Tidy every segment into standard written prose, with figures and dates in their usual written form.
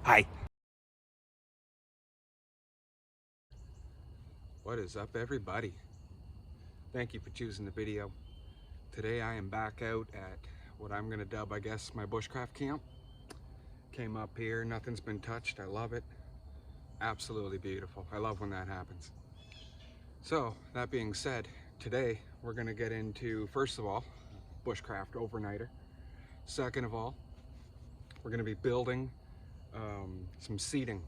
Hi. What is up, everybody? Thank you for choosing the video. Today I am back out at what I'm gonna dub, I guess, my bushcraft camp. Came up here, nothing's been touched. I love it. Absolutely beautiful. I love when that happens. So, that being said, today we're gonna get into, first of all, bushcraft overnighter. Second of all, we're gonna be building some seating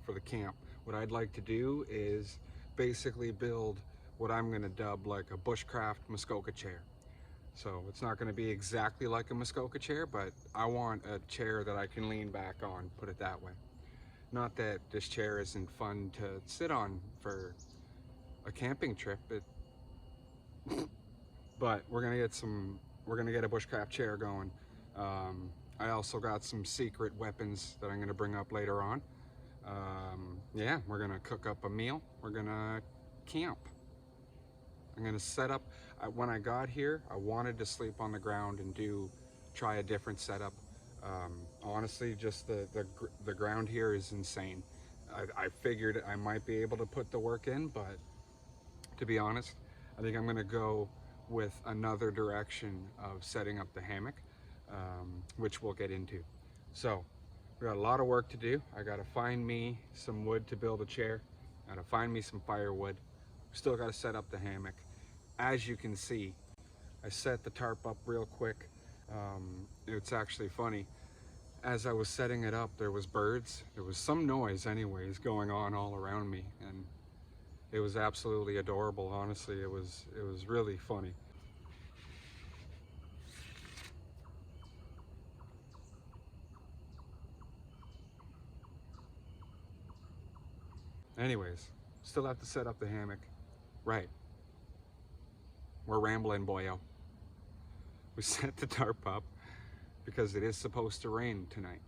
for the camp. What I'd like to do is basically build what I'm gonna dub like a bushcraft muskoka chair. So it's not gonna be exactly like a muskoka chair, but I want a chair that I can lean back on, put it that way. Not that this chair isn't fun to sit on for a camping trip, but we're gonna get a bushcraft chair going. I also got some secret weapons that I'm gonna bring up later on. Yeah, we're gonna cook up a meal. We're gonna camp. I'm gonna set up. When I got here, I wanted to sleep on the ground and try a different setup. Honestly, just the ground here is insane. I figured I might be able to put the work in, but to be honest, I think I'm gonna go with another direction of setting up the hammock, which we'll get into. So we got a lot of work to do. I gotta find me some wood to build a chair. I gotta find me some firewood. Still gotta set up the hammock. As you can see, I set the tarp up real quick. It's actually funny. As I was setting it up, there was birds. There was some noise anyways going on all around me, and it was absolutely adorable. Honestly, it was really funny. Anyways, still have to set up the hammock. Right. We're rambling, boyo. We set the tarp up because it is supposed to rain tonight.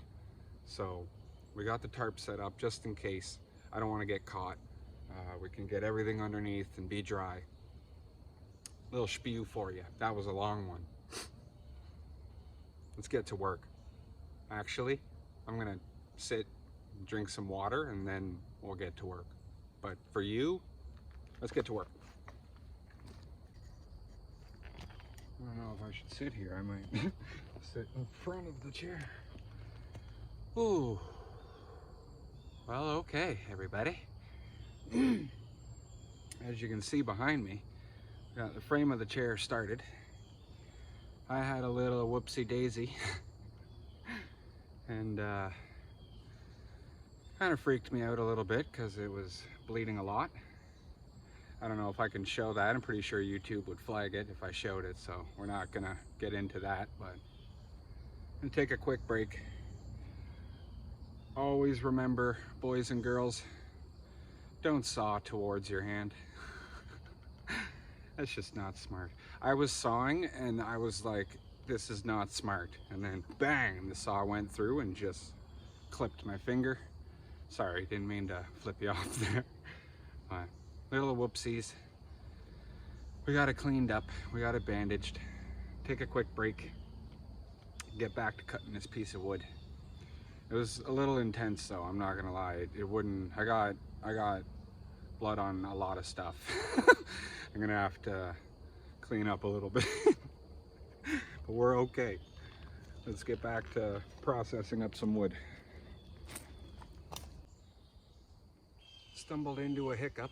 So we got the tarp set up just in case. I don't want to get caught. We can get everything underneath and be dry. Little spew for you. That was a long one. Let's get to work. Actually, I'm gonna sit, drink some water, and then we'll get to work. But for you, let's get to work. I don't know if I should sit here. I might sit in front of the chair. Ooh. Well, okay, everybody. As you can see behind me, got the frame of the chair started. I had a little whoopsie daisy and kind of freaked me out a little bit because it was bleeding a lot. I don't know if I can show that. I'm pretty sure YouTube would flag it if I showed it, so we're not gonna get into that, but I'm gonna take a quick break. Always remember, boys and girls, don't saw towards your hand. That's just not smart. I was sawing and I was like, this is not smart. And then bang, the saw went through and just clipped my finger. Sorry, didn't mean to flip you off there. But little whoopsies. We got it cleaned up, we got it bandaged. Take a quick break, get back to cutting this piece of wood. It was a little intense though, I'm not gonna lie. It wouldn't, I got blood on a lot of stuff. I'm gonna have to clean up a little bit, but we're okay. Let's get back to processing up some wood. Stumbled into a hiccup.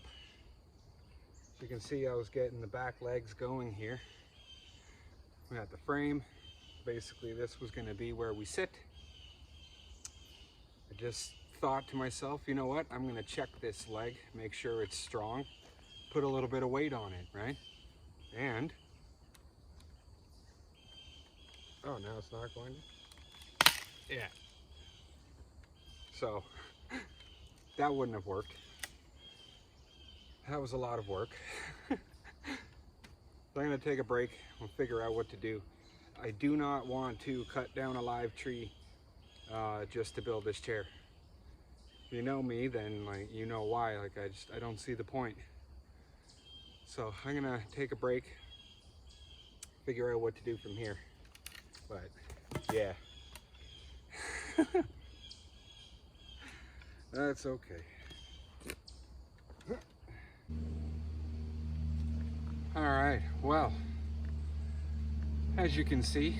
As you can see, I was getting the back legs going here. We got the frame. Basically, this was gonna be where we sit. I just thought to myself, you know what? I'm gonna check this leg, make sure it's strong, put a little bit of weight on it, right? And, oh, now it's not going to? Yeah. So, that wouldn't have worked. That was a lot of work. So I'm gonna take a break and figure out what to do. I do not want to cut down a live tree just to build this chair. If you know me, then like you know why. Like I don't see the point. So I'm gonna take a break, figure out what to do from here. But yeah. That's okay. All right, well, as you can see,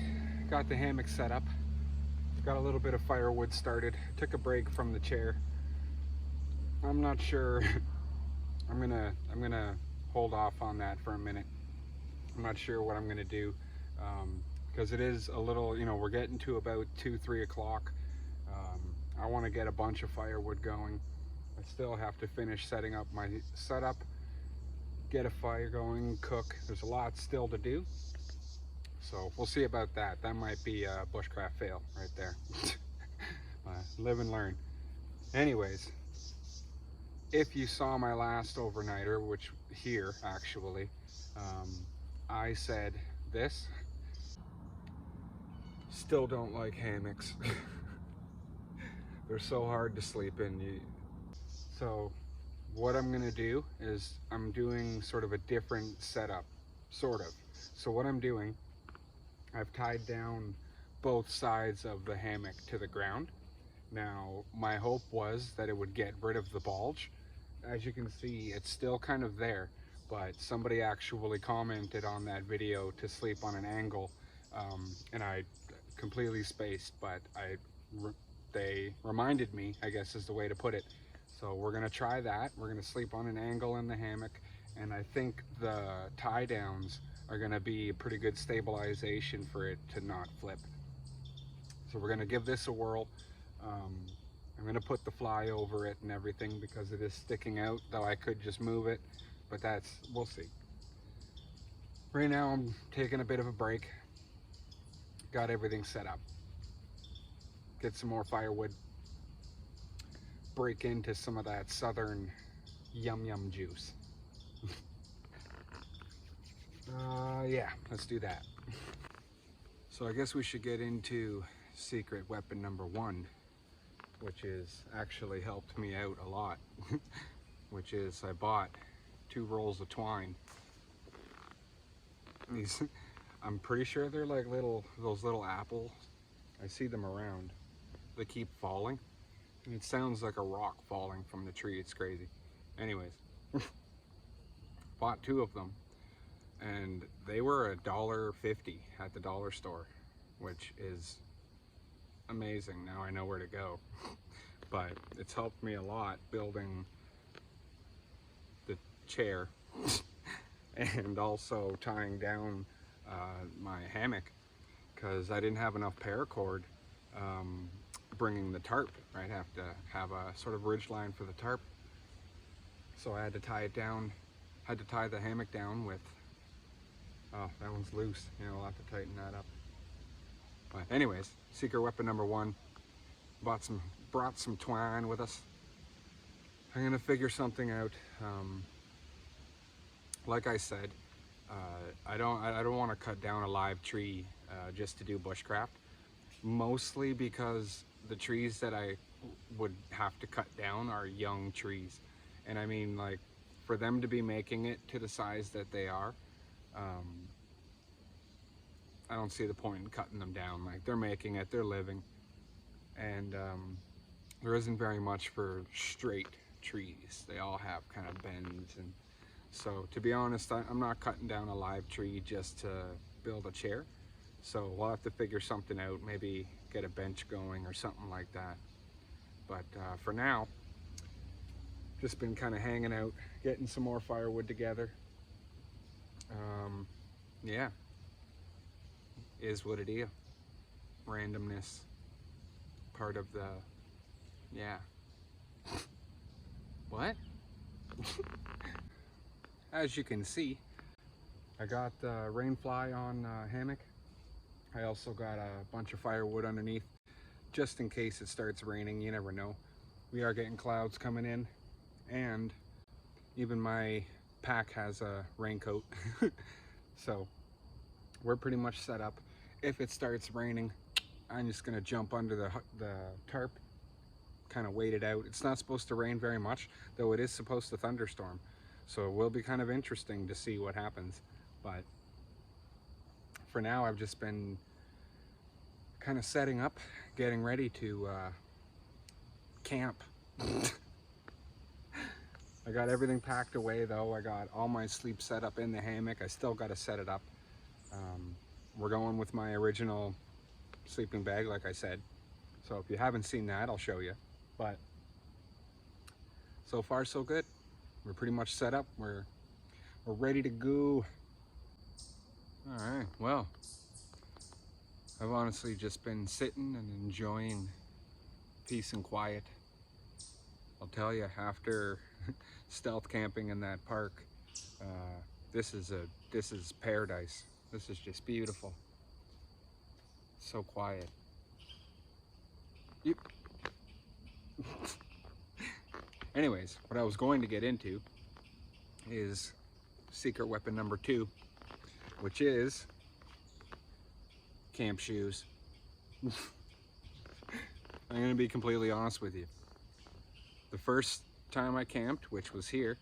got the hammock set up. Got a little bit of firewood started. Took a break from the chair. I'm not sure. I'm gonna hold off on that for a minute. I'm not sure what I'm gonna do because it is a little, you know, we're getting to about 2-3 o'clock. I want to get a bunch of firewood going. I still have to finish setting up my setup, get a fire going, cook. There's a lot still to do. So we'll see about that. That might be a bushcraft fail right there. Live and learn. Anyways, if you saw my last overnighter, which here actually, I said this. Still don't like hammocks. They're so hard to sleep in. So what I'm gonna do is I'm doing sort of a different setup, sort of. So what I'm doing, I've tied down both sides of the hammock to the ground. Now, my hope was that it would get rid of the bulge. As you can see, it's still kind of there, but somebody actually commented on that video to sleep on an angle, and I completely spaced, but they reminded me, I guess is the way to put it. So we're gonna try that. We're gonna sleep on an angle in the hammock, and I think the tie downs are gonna be a pretty good stabilization for it to not flip. So we're gonna give this a whirl. I'm gonna put the fly over it and everything because it is sticking out, though I could just move it, but we'll see. Right now I'm taking a bit of a break. Got everything set up. Get some more firewood. Break into some of that southern yum juice. Yeah, let's do that. So I guess we should get into secret weapon number 1, which is actually helped me out a lot, which is I bought 2 rolls of twine. These, I'm pretty sure they're like those little apples. I see them around. They keep falling. And it sounds like a rock falling from the tree. It's crazy. Anyways, bought 2 of them, and they were $1.50 at the dollar store, which is amazing. Now I know where to go. But it's helped me a lot building the chair and also tying down my hammock, because I didn't have enough paracord bringing the tarp. I'd have to have a sort of ridge line for the tarp, so I had to tie it down, had to tie the hammock down with, oh, that one's loose, you know, I'll have to tighten that up. But anyways, secret weapon number 1, brought some twine with us. I'm gonna figure something out. Like I said, I don't want to cut down a live tree just to do bushcraft, mostly because the trees that I would have to cut down are young trees, and I mean, like, for them to be making it to the size that they are, I don't see the point in cutting them down. Like, they're making it, they're living, and there isn't very much for straight trees. They all have kind of bends, and so to be honest, I'm not cutting down a live tree just to build a chair. So we'll have to figure something out, maybe get a bench going or something like that. But for now, just been kind of hanging out, getting some more firewood together. Yeah, is what it is. Randomness, part of the, yeah. What? As you can see, I got the rain fly on hammock. I also got a bunch of firewood underneath, just in case it starts raining. You never know. We are getting clouds coming in, and even my pack has a raincoat. So we're pretty much set up. If it starts raining, I'm just gonna jump under the tarp, kind of wait it out. It's not supposed to rain very much, though it is supposed to thunderstorm. So it will be kind of interesting to see what happens. But for now, I've just been kind of setting up, getting ready to camp I got everything packed away though. I got all my sleep set up in the hammock. I still got to set it up. We're going with my original sleeping bag, like I said. So if you haven't seen that, I'll show you. But so far so good. We're pretty much set up. We're ready to go. All right, well, I've honestly just been sitting and enjoying peace and quiet. I'll tell you, after stealth camping in that park, this is paradise. This is just beautiful. So quiet. Yep. Anyways, what I was going to get into is secret weapon number 2, which is camp shoes. I'm going to be completely honest with you. The first time I camped, which was here,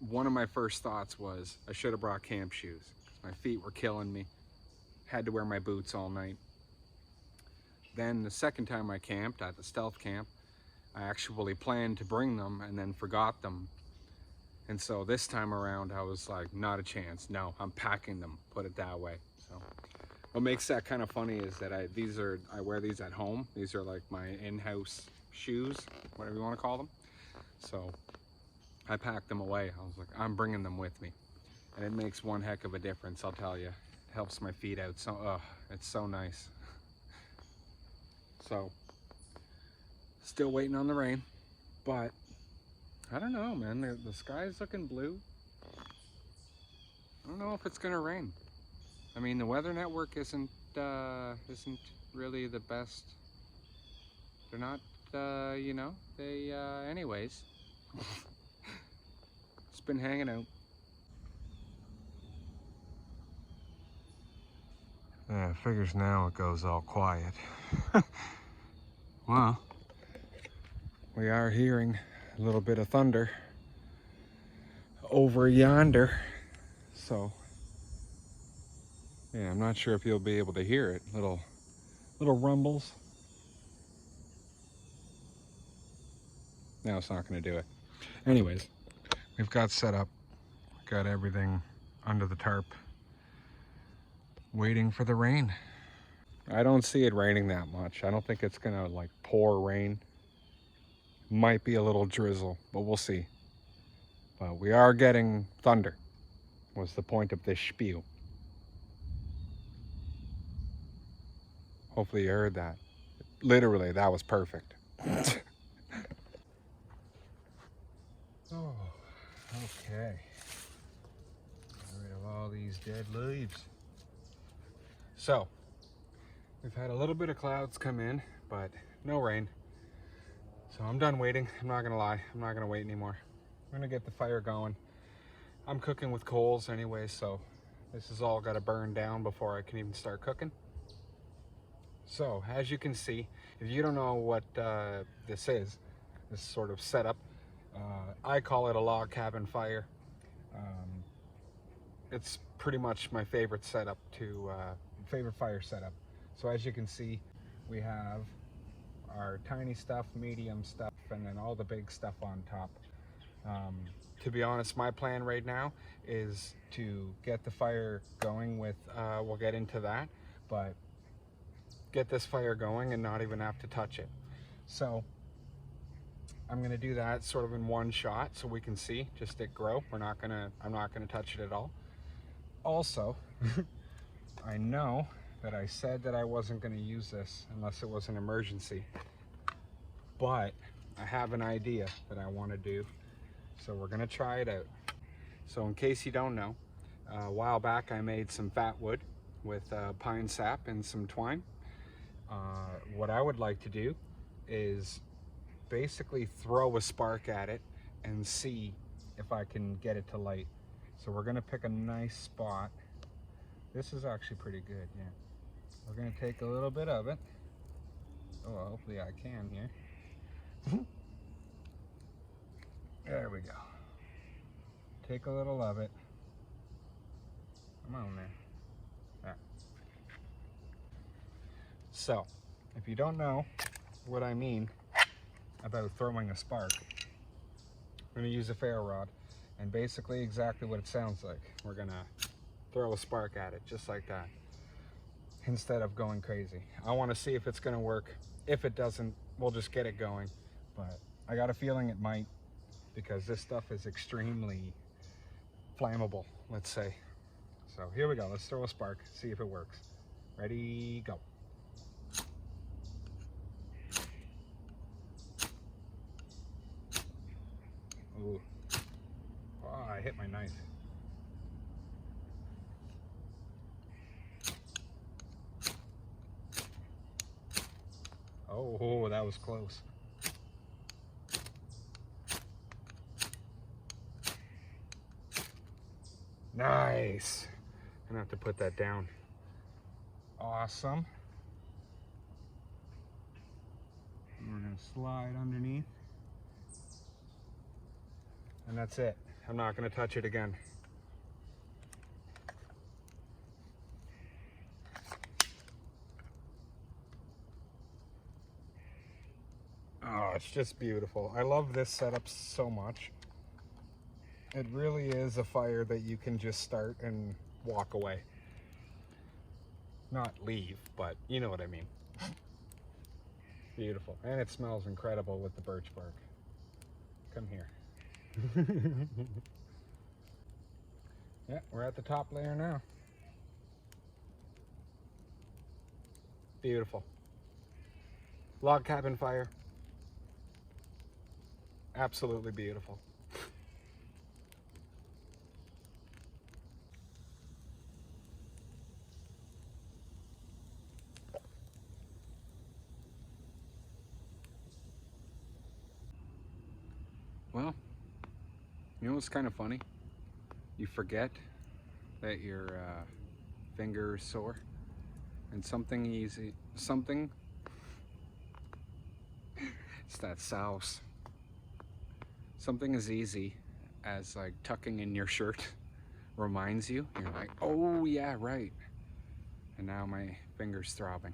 one of my first thoughts was I should have brought camp shoes. My feet were killing me. Had to wear my boots all night. Then the second time I camped at the stealth camp, I actually planned to bring them and then forgot them. And so this time around, I was like, not a chance. No, I'm packing them, put it that way. So what makes that kind of funny is that I wear these at home. These are like my in-house shoes, whatever you want to call them. So I packed them away. I was like, I'm bringing them with me. And it makes one heck of a difference, I'll tell you. It helps my feet out. So, it's so nice. So, still waiting on the rain, but I don't know, man. The sky's looking blue. I don't know if it's gonna rain. I mean, the weather network isn't really the best. They're not, you know, anyways. It's been hanging out. Yeah, figures now it goes all quiet. Well, we are hearing a little bit of thunder over yonder. So, yeah, I'm not sure if you'll be able to hear it. Little rumbles. No, it's not going to do it. Anyways, we've got set up. Got everything under the tarp. Waiting for the rain. I don't see it raining that much. I don't think it's going to like pour rain. Might be a little drizzle, but we'll see. But we are getting thunder, was the point of this spiel. Hopefully you heard that. Literally, that was perfect. Oh, okay. Get rid of all these dead leaves. So, we've had a little bit of clouds come in, but no rain. So I'm done waiting. I'm not gonna lie. I'm not gonna wait anymore. I'm gonna get the fire going. I'm cooking with coals anyway, so this is all gotta burn down before I can even start cooking. So, as you can see, if you don't know what this is, this sort of setup, I call it a log cabin fire. It's pretty much my favorite setup favorite fire setup. So as you can see, we have our tiny stuff, medium stuff, and then all the big stuff on top. To be honest, my plan right now is to get the fire going with, we'll get into that, but get this fire going and not even have to touch it. So I'm gonna do that sort of in one shot so we can see just it grow. I'm not gonna touch it at all. Also, I know that I said that I wasn't gonna use this unless it was an emergency, but I have an idea that I wanna do. So we're gonna try it out. So in case you don't know, a while back I made some fat wood with pine sap and some twine. What I would like to do is basically throw a spark at it and see if I can get it to light. So we're gonna pick a nice spot. This is actually pretty good, yeah. We're gonna take a little bit of it. Oh, hopefully I can here. There we go. Take a little of it. Come on there. There. So, if you don't know what I mean, about throwing a spark. I'm going to use a ferro rod, and basically exactly what it sounds like. We're going to throw a spark at it, just like that, instead of going crazy. I want to see if it's going to work. If it doesn't, we'll just get it going. But I got a feeling it might, because this stuff is extremely flammable, let's say. So here we go. Let's throw a spark, see if it works. Ready, go. Ooh. Oh, I hit my knife. Oh, that was close. Nice. I'm gonna have to put that down. Awesome. And we're gonna slide underneath. And that's it. I'm not gonna touch it again. Oh, it's just beautiful. I love this setup so much. It really is a fire that you can just start and walk away. Not leave, but you know what I mean. Beautiful. And it smells incredible with the birch bark. Come here. Yeah, we're at the top layer now. Beautiful. Log cabin fire. Absolutely beautiful. Well, you know what's kind of funny? You forget that your finger is sore, and something easy, it's that sauce. Something as easy as like tucking in your shirt reminds you. You're like, oh yeah, right. And now my finger's throbbing.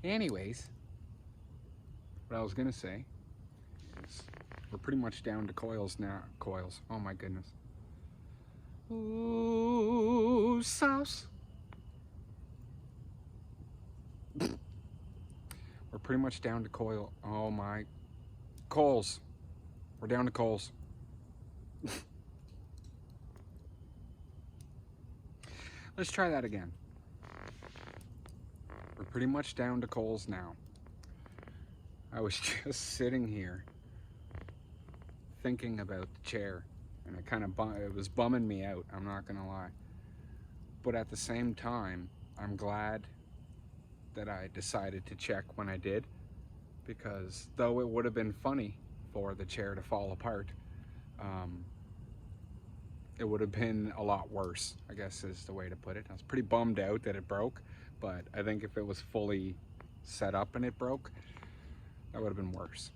Anyways, what I was gonna say is we're pretty much down to coils now. Coils, oh my goodness. Ooh, sauce. We're pretty much down to coil. Oh my, coals. We're down to coals. Let's try that again. We're pretty much down to coals now. I was just sitting here thinking about the chair, and it was bumming me out, I'm not gonna lie. But at the same time, I'm glad that I decided to check when I did, because though it would have been funny for the chair to fall apart, it would have been a lot worse, I guess is the way to put it. I was pretty bummed out that it broke, but I think if it was fully set up and it broke, that would have been worse.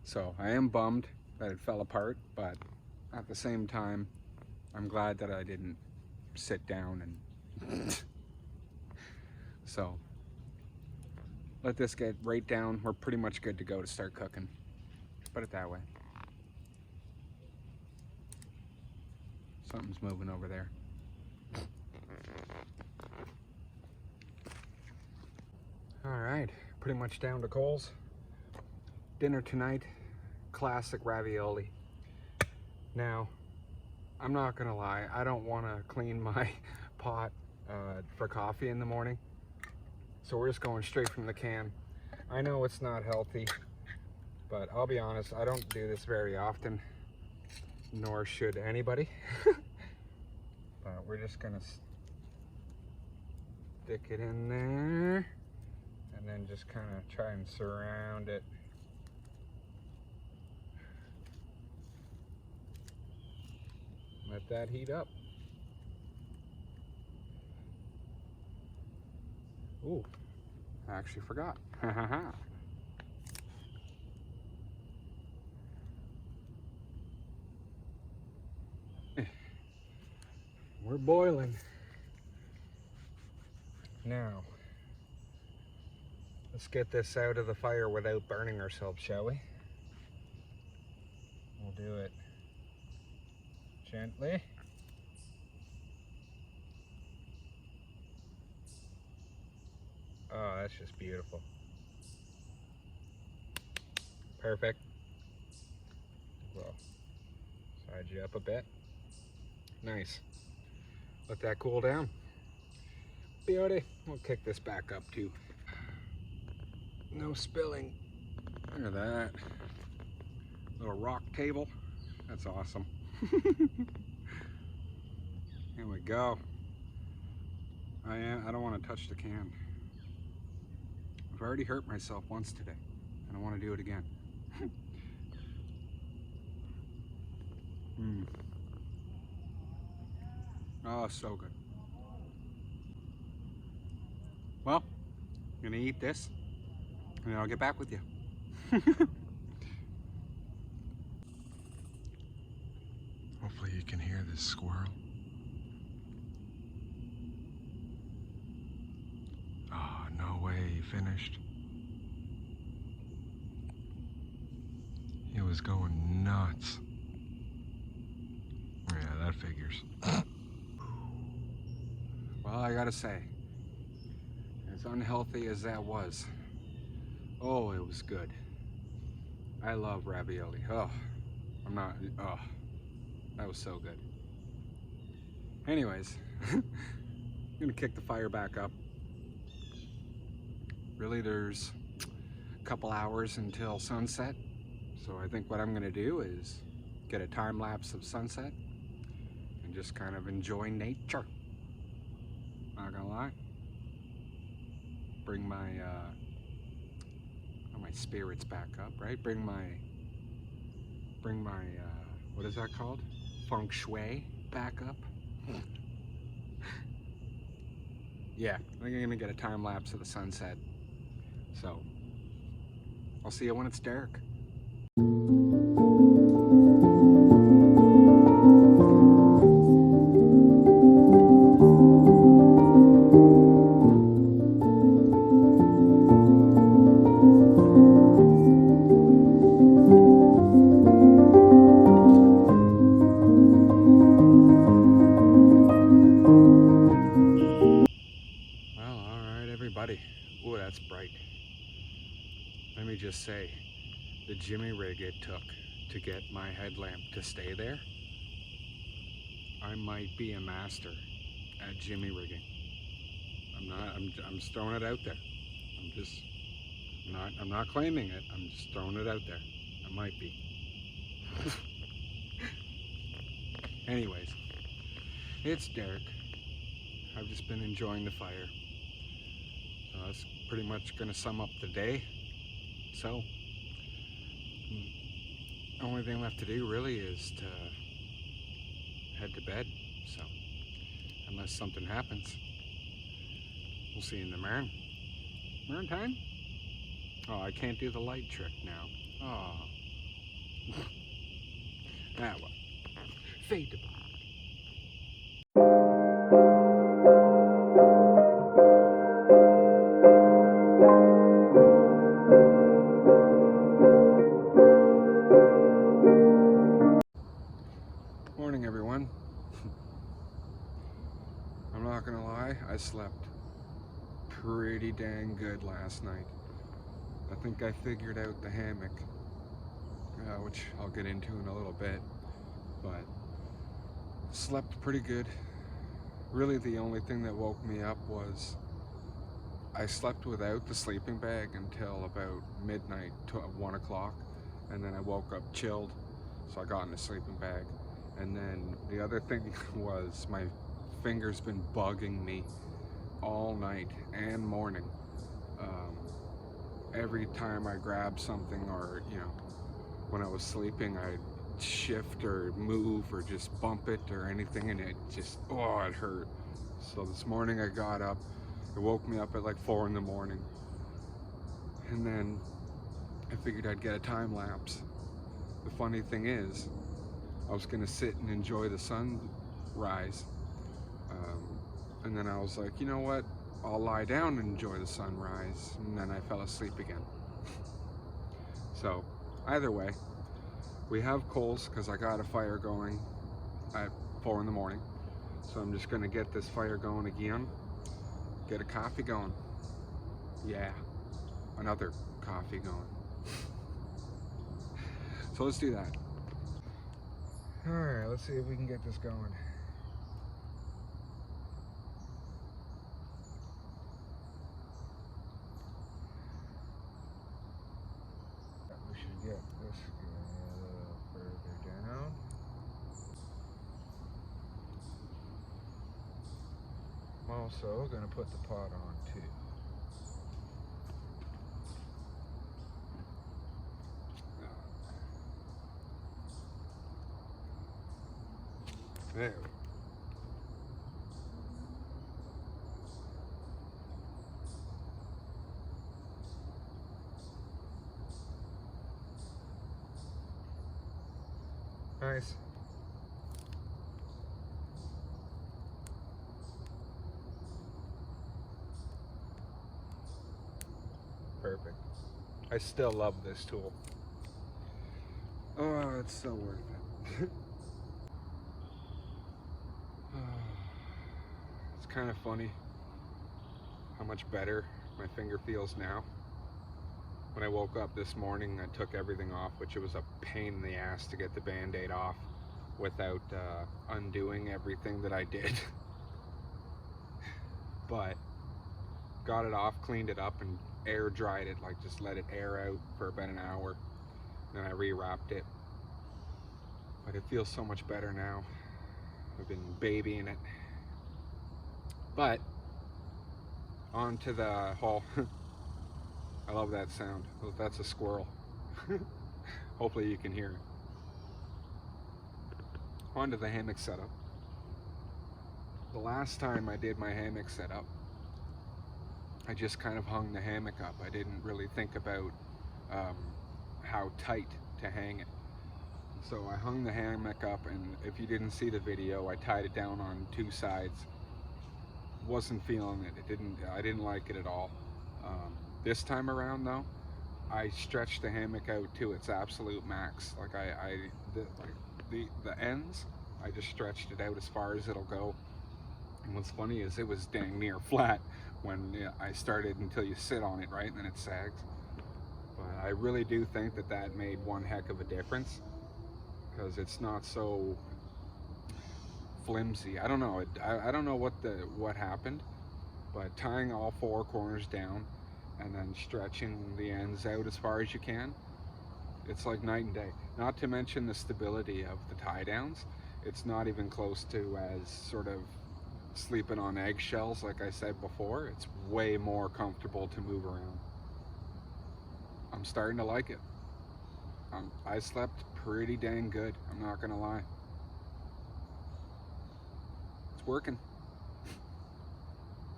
So I am bummed that it fell apart, but at the same time, I'm glad that I didn't sit down and so let this get right down. We're pretty much good to go to start cooking. Put it that way. Something's moving over there. All right, pretty much down to coals. Dinner tonight, classic ravioli. Now, I'm not gonna lie, I don't wanna clean my pot for coffee in the morning. So we're just going straight from the can. I know it's not healthy, but I'll be honest, I don't do this very often, nor should anybody. But we're just gonna stick it in there and then just kind of try and surround it. Let that heat up. Ooh, I actually forgot. We're boiling. Now, Let's get this out of the fire without burning ourselves, shall we? We'll do it gently. Oh, that's just beautiful. Perfect. We'll side you up a bit. Nice. Let that cool down. Beauty. We'll kick this back up too. No spilling. Look at that. Little rock table. That's awesome. Here we go. I don't want to touch the can. I've already hurt myself once today. I don't want to do it again. Oh, so good. Well, I'm gonna eat this and then I'll get back with you. Hopefully you can hear this squirrel. Oh, no way he finished. He was going nuts. Yeah, that figures. Well, I gotta say, as unhealthy as that was, oh, it was good. I love ravioli. Oh, that was so good. Anyways, I'm gonna kick the fire back up. Really, there's a couple hours until sunset. So I think what I'm gonna do is get a time lapse of sunset and just kind of enjoy nature. Not gonna lie. Bring my my spirits back up, right? Bring my what is that called? Feng shui back up. Yeah, I think I'm gonna get a time lapse of the sunset. So I'll see you when it's dark. Oh, that's bright. Let me just say, the jimmy rig it took to get my headlamp to stay there, I might be a master at jimmy rigging. I'm just throwing it out there. I'm not claiming it. I'm just throwing it out there. I might be. Anyways, it's dark. I've just been enjoying the fire. So that's pretty much gonna sum up the day. So, the only thing left to do really is to head to bed. So, unless something happens, we'll see you in the morning. Morning time? Oh, I can't do the light trick now. Oh. Ah, well. Fade to black. Morning, everyone. I'm not gonna lie, I slept pretty dang good last night. I think I figured out the hammock, which I'll get into in a little bit, but slept pretty good. Really, the only thing that woke me up was I slept without the sleeping bag until about midnight to 1 o'clock, and then I woke up chilled, so I got in the sleeping bag. And then the other thing was my finger's been bugging me all night and morning. Every time I grab something, or when I was sleeping, I'd shift or move or just bump it or anything, and it just, oh, it hurt. So this morning I got up, it woke me up at like 4 in the morning, and then I figured I'd get a time lapse. The funny thing is, I was gonna sit and enjoy the sunrise, and then I was like, you know what, I'll lie down and enjoy the sunrise, and then I fell asleep again. So either way, we have coals because I got a fire going at 4 in the morning. So I'm just gonna get this fire going again, get a coffee going. Yeah, another coffee going. So let's do that. All right, let's see if we can get this going. We should get this a little further down. I'm also gonna put the pot on too. There. Nice. Perfect. I still love this tool. Oh, it's so worth it. It's kind of funny how much better my finger feels now. When I woke up this morning, I took everything off, which it was a pain in the ass to get the Band-Aid off without undoing everything that I did. But got it off, cleaned it up, and air dried it, like just let it air out for about an hour. Then I rewrapped it. But it feels so much better now. I've been babying it. But on to the haul. I love that sound. That's a squirrel. Hopefully you can hear it. On to the hammock setup. The last time I did my hammock setup, I just kind of hung the hammock up. I didn't really think about how tight to hang it. So I hung the hammock up, and if you didn't see the video, I tied it down on 2 sides. Wasn't feeling it. I didn't like it at all. This time around though, I stretched the hammock out to its absolute max. Like the ends, I just stretched it out as far as it'll go. And what's funny is it was dang near flat when I started until you sit on it, right? And then it sags. But I really do think that that made one heck of a difference, because it's not so flimsy. I don't know. I don't know what happened, but tying all 4 corners down and then stretching the ends out as far as you can, it's like night and day. Not to mention the stability of the tie downs. It's not even close to as sort of sleeping on eggshells like I said before. It's way more comfortable to move around. I'm starting to like it. I slept pretty dang good, I'm not gonna lie. It's working.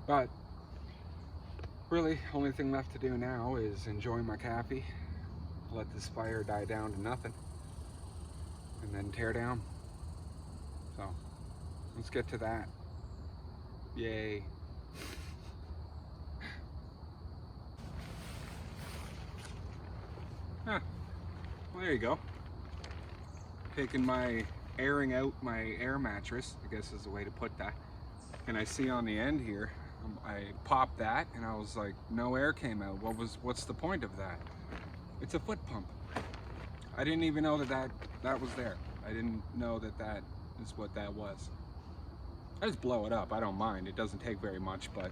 But really, only thing left to do now is enjoy my coffee, let this fire die down to nothing, and then tear down. So let's get to that. Yay. Well, there you go. Airing out my air mattress, I guess is the way to put that. And I see on the end here, I popped that and I was like, no air came out. What's the point of that? It's a foot pump. I didn't even know that was there. I didn't know that is what that was. I just blow it up, I don't mind. It doesn't take very much, but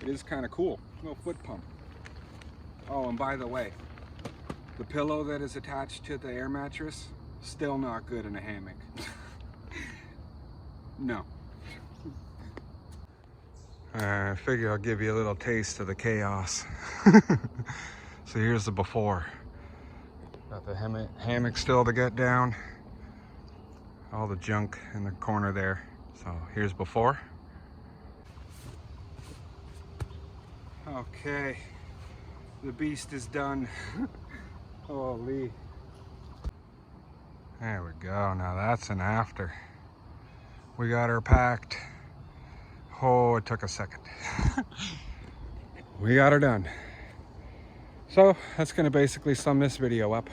it is kind of cool. Little foot pump. Oh, and by the way, the pillow that is attached to the air mattress, still not good in a hammock. No. I figure I'll give you a little taste of the chaos. So here's the before. Got the hammock still to get down. All the junk in the corner there. So here's before. Okay, the beast is done. Holy. There we go, now that's an after. We got her packed. Oh, it took a second. We got her done. So that's gonna basically sum this video up.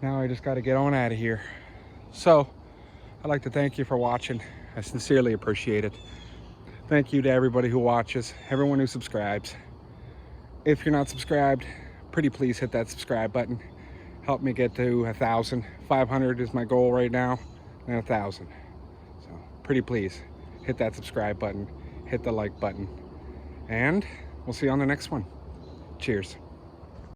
Now I just gotta get on out of here. So I'd like to thank you for watching. I sincerely appreciate it. Thank you to everybody who watches, everyone who subscribes. If you're not subscribed, pretty please hit that subscribe button. Help me get to 1,000. 500 is my goal right now, and 1,000. So pretty please hit that subscribe button, hit the like button, and we'll see you on the next one. Cheers.